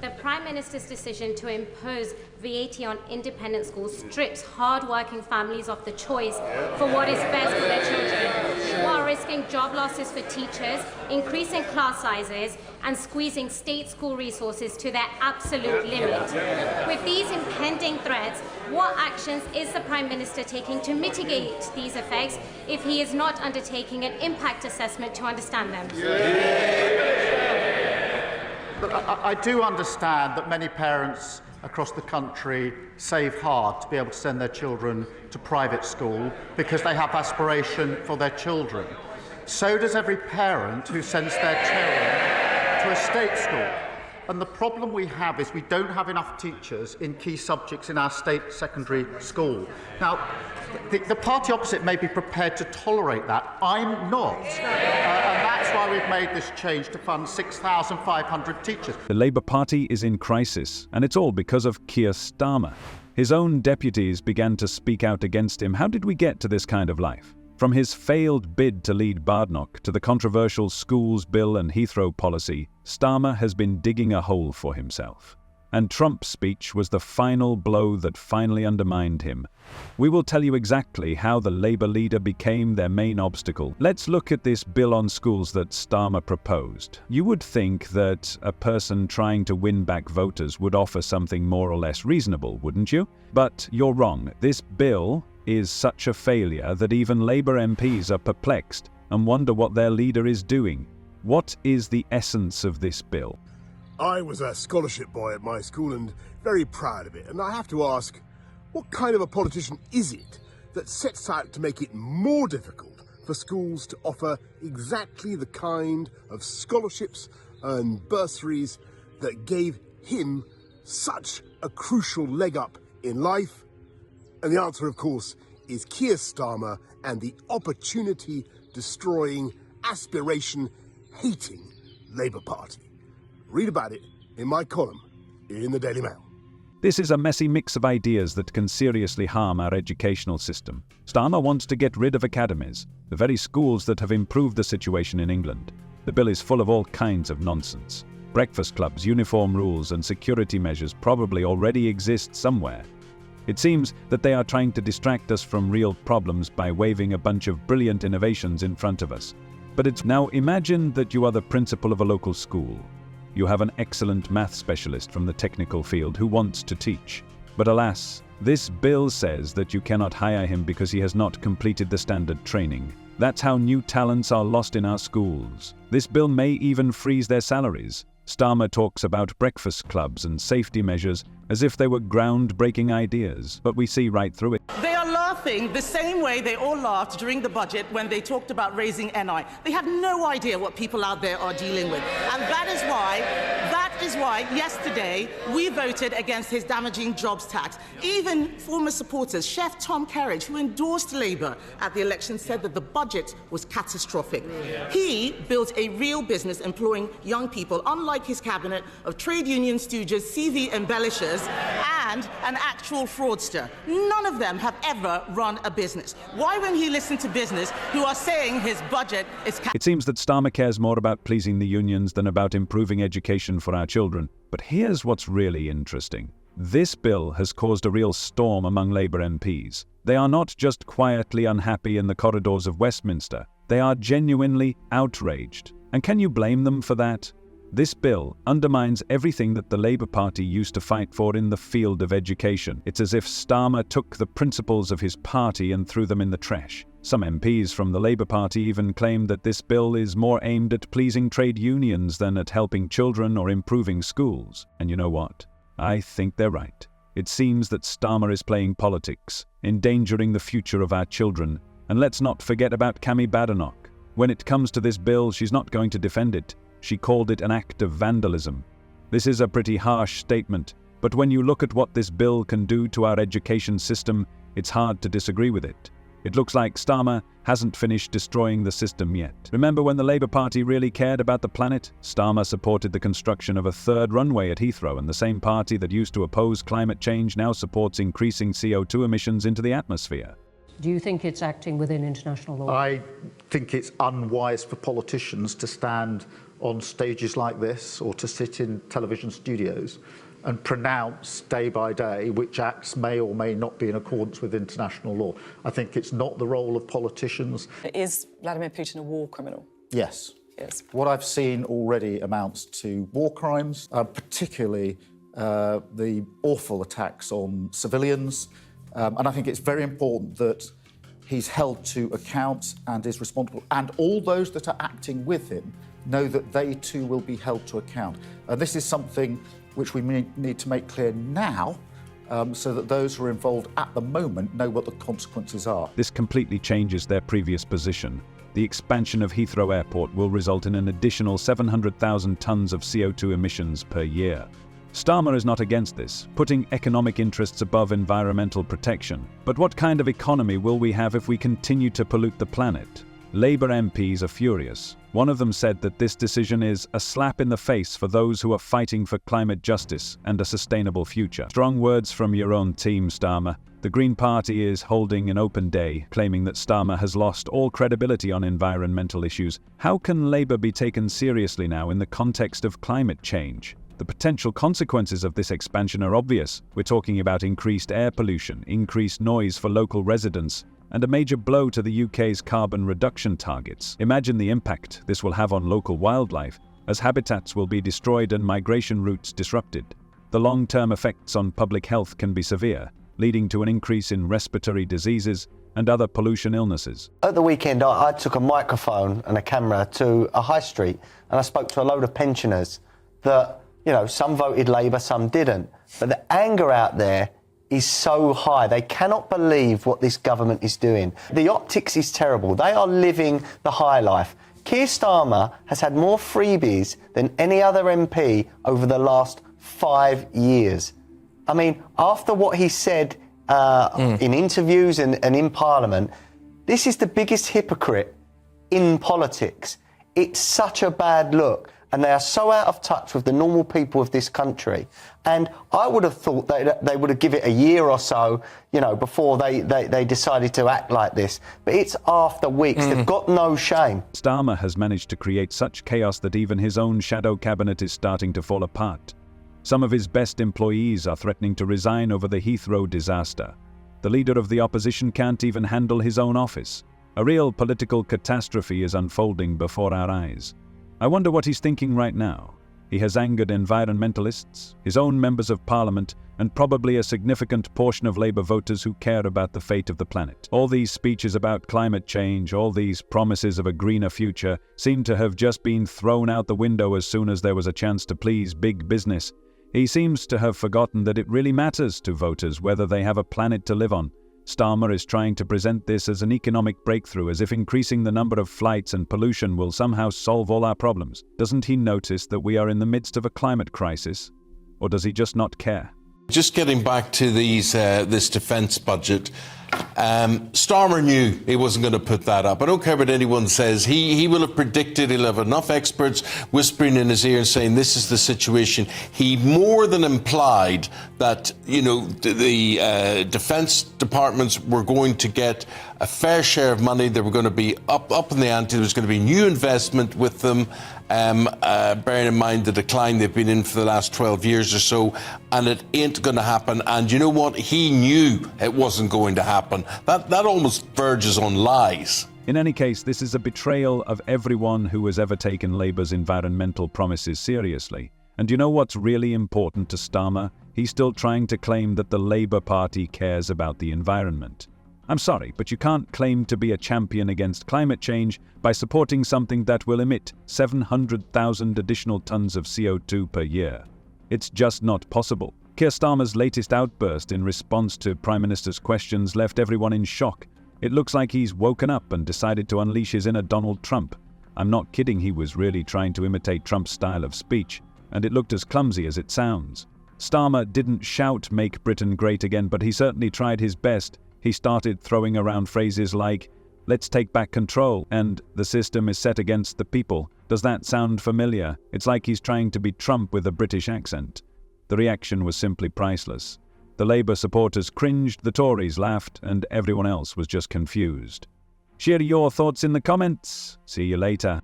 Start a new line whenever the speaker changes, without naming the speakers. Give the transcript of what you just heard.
The Prime Minister's decision to impose VAT on independent schools strips hard-working families of the choice for what is best for their children, while risking job losses for teachers, increasing class sizes, and squeezing state school resources to their absolute limit. With these impending threats, what actions is the Prime Minister taking to mitigate these effects if he is not undertaking an impact assessment to understand them?
Look, I do understand that many parents across the country save hard to be able to send their children to private school because they have aspiration for their children. So does every parent who sends their children to a state school. And the problem we have is we don't have enough teachers in key subjects in our state secondary school. Now, the party opposite may be prepared to tolerate that. I'm not. And that's why we've made this change to fund 6,500 teachers.
The Labour Party is in crisis, and it's all because of Keir Starmer. His own deputies began to speak out against him. How did we get to this kind of life? From his failed bid to lead Badenoch to the controversial schools bill and Heathrow policy, Starmer has been digging a hole for himself. And Trump's speech was the final blow that finally undermined him. We will tell you exactly how the Labour leader became their main obstacle. Let's look at this bill on schools that Starmer proposed. You would think that a person trying to win back voters would offer something more or less reasonable, wouldn't you? But you're wrong. This bill is such a failure that even Labour MPs are perplexed and wonder what their leader is doing. What is the essence of this bill?
I was a scholarship boy at my school and very proud of it. And I have to ask, what kind of a politician is it that sets out to make it more difficult for schools to offer exactly the kind of scholarships and bursaries that gave him such a crucial leg up in life? And the answer, of course, is Keir Starmer and the opportunity-destroying, aspiration-hating Labour Party. Read about it in my column in the Daily Mail.
This is a messy mix of ideas that can seriously harm our educational system. Starmer wants to get rid of academies, the very schools that have improved the situation in England. The bill is full of all kinds of nonsense. Breakfast clubs, uniform rules, and security measures probably already exist somewhere. It seems that they are trying to distract us from real problems by waving a bunch of brilliant innovations in front of us. But it's now imagine that you are the principal of a local school. You have an excellent math specialist from the technical field who wants to teach. But alas, this bill says that you cannot hire him because he has not completed the standard training. That's how new talents are lost in our schools. This bill may even freeze their salaries. Starmer talks about breakfast clubs and safety measures as if they were groundbreaking ideas, but we see right through it.
They are laughing the same way they all laughed during the budget when they talked about raising NI. They have no idea what people out there are dealing with. And that is why yesterday we voted against his damaging jobs tax. Even former supporters, Chef Tom Kerridge, who endorsed Labour at the election, said that the budget was catastrophic. He built a real business employing young people, unlike his cabinet of trade union stooges, CV embellishers, and an actual fraudster. None of them have ever run a business. Why, when he listened to business, who are saying his budget is...
It seems that Starmer cares more about pleasing the unions than about improving education for our children. But here's what's really interesting. This bill has caused a real storm among Labour MPs. They are not just quietly unhappy in the corridors of Westminster. They are genuinely outraged. And can you blame them for that? This bill undermines everything that the Labour Party used to fight for in the field of education. It's as if Starmer took the principles of his party and threw them in the trash. Some MPs from the Labour Party even claim that this bill is more aimed at pleasing trade unions than at helping children or improving schools. And you know what? I think they're right. It seems that Starmer is playing politics, endangering the future of our children. And let's not forget about Cami Badenoch. When it comes to this bill, she's not going to defend it. She called it an act of vandalism. This is a pretty harsh statement, but when you look at what this bill can do to our education system, it's hard to disagree with it. It looks like Starmer hasn't finished destroying the system yet. Remember when the Labour Party really cared about the planet? Starmer supported the construction of a third runway at Heathrow, and the same party that used to oppose climate change now supports increasing CO2 emissions into the atmosphere.
Do you think it's acting within international law?
I think it's unwise for politicians to stand on stages like this or to sit in television studios and pronounce day by day which acts may or may not be in accordance with international law. I think it's not the role of politicians.
Is Vladimir Putin a war criminal?
Yes.
Yes.
What I've seen already amounts to war crimes, particularly the awful attacks on civilians. And I think it's very important that he's held to account and is responsible. And all those that are acting with him know that they too will be held to account. And this is something which we need to make clear now, so that those who are involved at the moment know what the consequences are.
This completely changes their previous position. The expansion of Heathrow Airport will result in an additional 700,000 tons of CO2 emissions per year. Starmer is not against this, putting economic interests above environmental protection. But what kind of economy will we have if we continue to pollute the planet? Labour MPs are furious. One of them said that this decision is a slap in the face for those who are fighting for climate justice and a sustainable future. Strong words from your own team, Starmer. The Green Party is holding an open day, claiming that Starmer has lost all credibility on environmental issues. How can Labour be taken seriously now in the context of climate change? The potential consequences of this expansion are obvious. We're talking about increased air pollution, increased noise for local residents, and a major blow to the UK's carbon reduction targets. Imagine the impact this will have on local wildlife, as habitats will be destroyed and migration routes disrupted. The long-term effects on public health can be severe, leading to an increase in respiratory diseases and other pollution illnesses.
At the weekend, I took a microphone and a camera to a high street, and I spoke to a load of pensioners that, you know, some voted Labour, some didn't. But the anger out there is so high. They cannot believe what this government is doing. The optics is terrible. They are living the high life. Keir Starmer has had more freebies than any other MP over the last 5 years. I mean, after what he said in interviews and in Parliament, this is the biggest hypocrite in politics. It's such a bad look. And they are so out of touch with the normal people of this country. And I would have thought that they would have given it a year or so, you know, before they decided to act like this. But it's after weeks. They've got no shame.
Starmer has managed to create such chaos that even his own shadow cabinet is starting to fall apart. Some of his best employees are threatening to resign over the Heathrow disaster. The leader of the opposition can't even handle his own office. A real political catastrophe is unfolding before our eyes. I wonder what he's thinking right now. He has angered environmentalists, his own members of parliament, and probably a significant portion of Labour voters who care about the fate of the planet. All these speeches about climate change, all these promises of a greener future, seem to have just been thrown out the window as soon as there was a chance to please big business. He seems to have forgotten that it really matters to voters whether they have a planet to live on. Starmer is trying to present this as an economic breakthrough, as if increasing the number of flights and pollution will somehow solve all our problems. Doesn't he notice that we are in the midst of a climate crisis? Or does he just not care?
Just getting back to this defence budget, Starmer knew he wasn't going to put that up. I don't care what anyone says. He will have predicted, he'll have enough experts whispering in his ear saying this is the situation. He more than implied that, you know, the defence departments were going to get a fair share of money. They were going to be up in the ante. There was going to be new investment with them, bearing in mind the decline they've been in for the last 12 years or so, and it ain't going to happen. And you know what? He knew it wasn't going to happen. That almost verges on lies.
In any case, this is a betrayal of everyone who has ever taken Labour's environmental promises seriously. And you know what's really important to Starmer? He's still trying to claim that the Labour Party cares about the environment. I'm sorry, but you can't claim to be a champion against climate change by supporting something that will emit 700,000 additional tons of CO2 per year. It's just not possible. Keir Starmer's latest outburst in response to Prime Minister's questions left everyone in shock. It looks like he's woken up and decided to unleash his inner Donald Trump. I'm not kidding, he was really trying to imitate Trump's style of speech, and it looked as clumsy as it sounds. Starmer didn't shout "Make Britain Great Again," but he certainly tried his best. He started throwing around phrases like, "Let's take back control," and "the system is set against the people." Does that sound familiar? It's like he's trying to be Trump with a British accent. The reaction was simply priceless. The Labour supporters cringed, the Tories laughed, and everyone else was just confused. Share your thoughts in the comments. See you later.